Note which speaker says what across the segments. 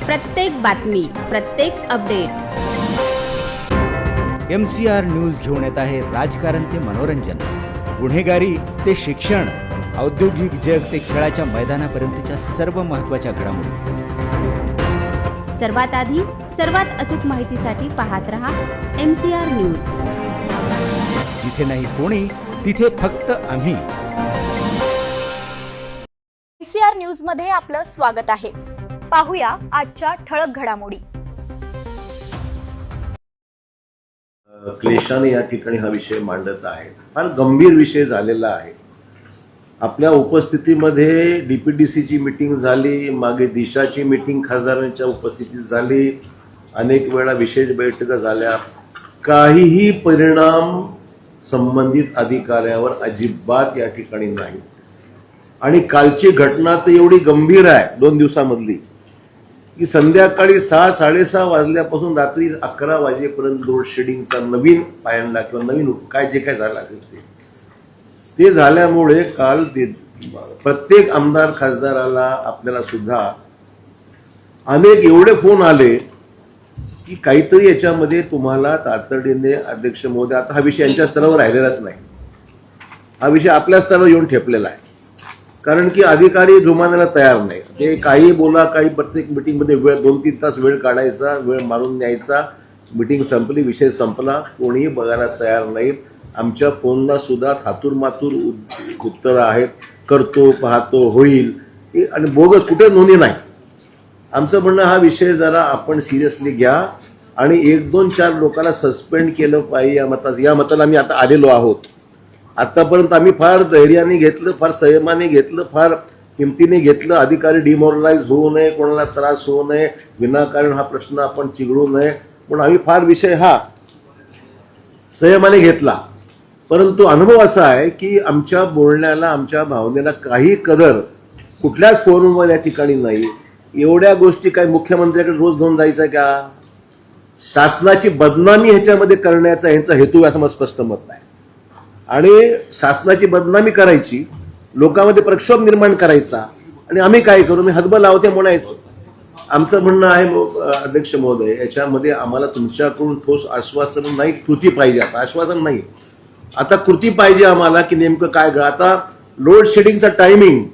Speaker 1: प्रत्येक बातमी, प्रत्येक अपडेट
Speaker 2: MCR न्यूज घेऊन येत आहे राजकारण ते मनोरंजन, गुन्हेगारी ते शिक्षण, औद्योगिक जग ते खेळाच्या मैदानापर्यंतच्या सर्व महत्त्वाच्या घडामोडी.
Speaker 1: सर्वात आधी सर्वात अचूक माहितीसाठी पाहत रहा MCR न्यूज.
Speaker 2: जिथे नाही कोणी तिथे फक्त आम्ही.
Speaker 3: MCR न्यूज मध्ये आपलं स्वागत आहे. पाहूया आजच्या ठळक घडामोडी.
Speaker 4: क्लेशाने या ठिकाणी हा विषय मांडत आहे. फार गंभीर विषय झालेला आहे. आपल्या उपस्थितीमध्ये DPDCची मीटिंग झाली, मागे दिशाची मीटिंग खासदारांच्या उपस्थितीत झाली, अनेक वेळा विशेष बैठका झाल्या. काहीही परिणाम संबंधित अधिकाऱ्यावर अजिबात या ठिकाणी नाही. आणि कालची घटना तर एवढी गंभीर आहे 2 दिवसामधली की संध्याकाळी 6-6:30 वाजल्यापासून रात्री 11 वाजेपर्यंत लोड शेडिंगचा नवीन पायंडा किंवा नवीन काय जे काय झालं असेल ते झाल्यामुळे काल प्रत्येक आमदार खासदाराला आपल्याला सुद्धा अनेक एवढे फोन आले की काहीतरी याच्यामध्ये तुम्हाला तातडीने अध्यक्ष महोदय, आता हा विषय यांच्या स्तरावर राहिलेलाच नाही, हा विषय आपल्या स्तरावर येऊन ठेपलेला आहे. कारण की अधिकारी जुमानाला तयार नाही. ते काही बोला, काही प्रत्येक मीटिंगमध्ये 2-3 तास वेळ काढायचा, वेळ मारून न्यायचा. मीटिंग संपली, विषय संपला, कोणीही बघायला तयार नाही. आमच्या फोनला सुद्धा थातूरमातूर उत्तरं आहेत, करतो, पाहतो, होईल, आणि बोगस कुठे नोंदी नाही. आमचं म्हणणं हा विषय जरा आपण सिरियसली घ्या आणि 1-2-4 लोकांना सस्पेंड केलं पाहिजे या मताला आम्ही आता आलेलो आहोत. आतापर्यंत आम्ही फार धैर्याने घेतलं, फार संयमाने घेतलं, फार हिमतीने घेतलं. अधिकारी डिमोरलाइज होऊ नये, कोणाला त्रास होऊ नये, विनाकारण हा प्रश्न आपण चिघळू नये म्हणून आम्ही फार विषय हा संयमाने घेतला. परंतु अनुभव असा आहे की आमच्या बोलण्याला, आमच्या भावनेला काही कदर कुठल्याच फोरमवर या ठिकाणी नाही. एवढ्या गोष्टी काय मुख्यमंत्र्याकडे रोज घेऊन जायचं का? शासनाची बदनामी ह्याच्यामध्ये करण्याचा यांचा हेतू असं मला स्पष्ट मत नाही. आणि शासनाची बदनामी करायची, लोकांमध्ये प्रक्षोभ निर्माण करायचा, आणि आम्ही काय करू, मी हतबल लावते म्हणायचं. आमचं म्हणणं आहे अध्यक्ष महोदय, याच्यामध्ये आम्हाला तुमच्याकडून ठोस आश्वासन नाही, कृती पाहिजे. आता आश्वासन नाही, आता कृती पाहिजे आम्हाला की नेमकं काय. आता लोड शेडिंगचा टायमिंग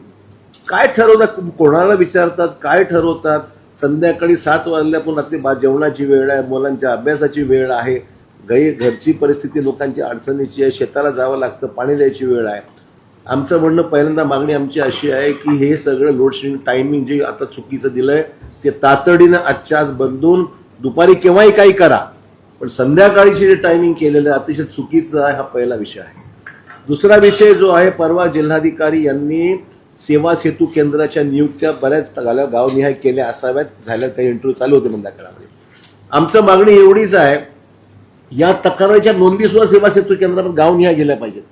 Speaker 4: काय ठरवतात, कोणाला विचारतात, काय ठरवतात. संध्याकाळी 7 वाजल्यापासून रात्री जेवणाची वेळ आहे, मुलांच्या अभ्यासाची वेळ आहे, घरची परिस्थिती लोकांची अडचणीची आहे, शेताला जावं लागतं, पाणी द्यायची वेळ आहे. आमचं म्हणणं, पहिल्यांदा मागणी आमची अशी आहे की हे सगळं लोड शेडिंग टायमिंग जे आता चुकीचं दिलंय ते तातडीनं आजच्या आज बदलून दुपारी केव्हाही काही करा, पण संध्याकाळीचे जे टायमिंग केलेलं आहे अतिशय चुकीचं आहे. हा पहिला विषय आहे. दुसरा विषय जो आहे, परवा जिल्हाधिकारी यांनी सेवा सेतू केंद्राच्या नियुक्त्या बऱ्याच गावनिहाय केल्या असाव्यात, झाल्या, काही इंटरव्ह्यू चालू होते मंदाकरामध्ये. आमचं मागणी एवढीच आहे, या तक्रारीच्या नोंदी सुद्धा सेवा सेतू केंद्रावर गावनिहाय गेल्या पाहिजेत.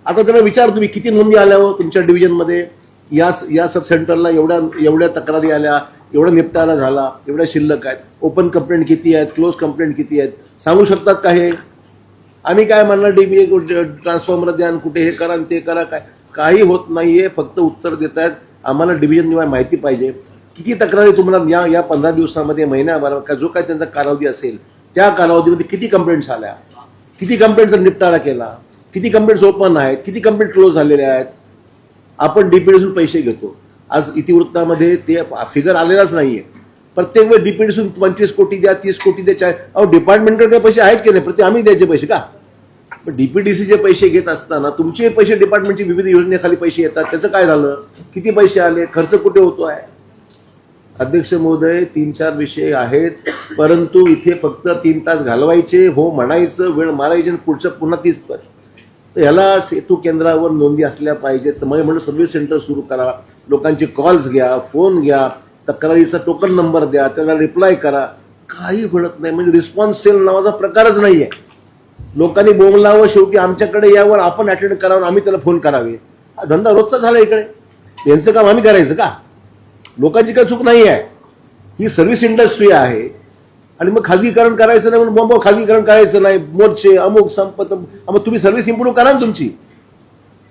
Speaker 4: आता त्यांना विचार, तुम्ही किती नोंदी आल्या हो तुमच्या डिव्हिजनमध्ये, या सब सेंटरला एवढ्या तक्रारी आल्या, एवढा निपटारा झाला, एवढ्या शिल्लक आहेत, ओपन कंप्लेंट किती आहेत, क्लोज कंप्लेंट किती आहेत, सांगू शकतात का? हे आम्ही काय म्हणणार, DBA ट्रान्सफॉर्मर द्या, कुठे हे करा ते करा, काय काही होत नाहीये. फक्त उत्तर देत आहेत. आम्हाला डिव्हिजन निवाय माहिती पाहिजे, किती तक्रारी तुम्हाला या 15 दिवसामध्ये, महिन्याभरात का जो काय त्यांचा कालावधी असेल त्या कालावधीमध्ये किती कंप्लेंट्स आल्या, किती कंप्लेंटचा निपटारा केला, किती कंप्लेंट्स ओपन आहेत, किती कंप्लेंट क्लोज झालेल्या आहेत. आपण DPDCतून पैसे घेतो. आज इतिवृत्तामध्ये ते फिगर आलेलाच नाहीये. प्रत्येक वेळ DPDCतून 25 कोटी द्या, 30 कोटी द्या. अहो, डिपार्टमेंटकडे काही पैसे आहेत की नाही? प्रत्येक आम्ही द्यायचे पैसे का? पण DPDCचे पैसे घेत असताना तुमचे पैसे डिपार्टमेंटची विविध योजनेखाली पैसे येतात, त्याचं काय झालं, किती पैसे आले, खर्च कुठे होतो आहे? अध्यक्ष महोदय, 3-4 विषय आहेत, परंतु इथे फक्त 3 तास घालवायचे, हो म्हणायचं, वेळ मारायची, आणि पुढचं पुन्हा 30 पर. तर ह्याला सेतू केंद्रावर नोंदी असल्या पाहिजेत. म्हणून सर्व्हिस सेंटर सुरू करा, लोकांचे कॉल्स घ्या, फोन घ्या, तक्रारीचा टोकन नंबर द्या, त्याला रिप्लाय करा. काही घडत नाही. म्हणजे रिस्पॉन्स सेल नावाचा प्रकारच नाहीये. लोकांनी बोंबलावं, शेवटी आमच्याकडे यावर, आपण अटेंड करावं, आम्ही त्याला फोन करावे. हा धंदा रोजचा झाला इकडे. यांचं काम आम्ही करायचं का? लोकांची काही चूक नाही आहे. ही सर्व्हिस इंडस्ट्री आहे, आणि मग खाजगीकरण करायचं नाही म्हणून बॉम्ब, खाजगीकरण करायचं नाही, मोर्चे, अमुक संपत. मग तुम्ही सर्व्हिस इम्प्रूव्ह करा ना. तुमची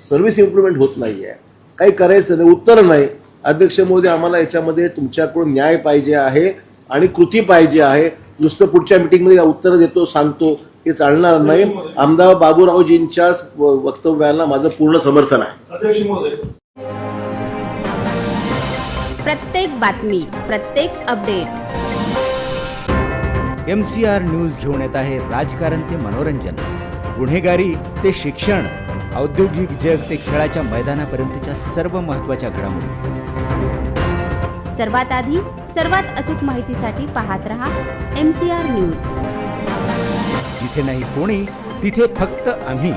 Speaker 4: सर्व्हिस इम्प्रूव्हमेंट होत नाहीये, काही करायचं नाही, उत्तर नाही. अध्यक्ष महोदय, आम्हाला याच्यामध्ये तुमच्याकडून न्याय पाहिजे आहे आणि कृती पाहिजे आहे. नुसतं पुढच्या मिटिंगमध्ये उत्तर देतो सांगतो हे चालणार नाही. आमदार बाबूरावजींच्या वक्तव्याला माझं पूर्ण समर्थन आहे.
Speaker 1: प्रत्येक बातमी, प्रत्येक अपडेट.
Speaker 2: MCR न्यूज घेऊन येत आहे राजकारण ते मनोरंजन, गुन्हेगारी ते शिक्षण, औद्योगिक जग ते खेळाच्या मैदानापर्यंतच्या सर्व महत्त्वाच्या घडामोडी.
Speaker 1: सर्वात आधी सर्वात अचूक माहितीसाठी पाहत रहा MCR न्यूज.
Speaker 2: जिथे नाही कोणी तिथे फक्त आम्ही.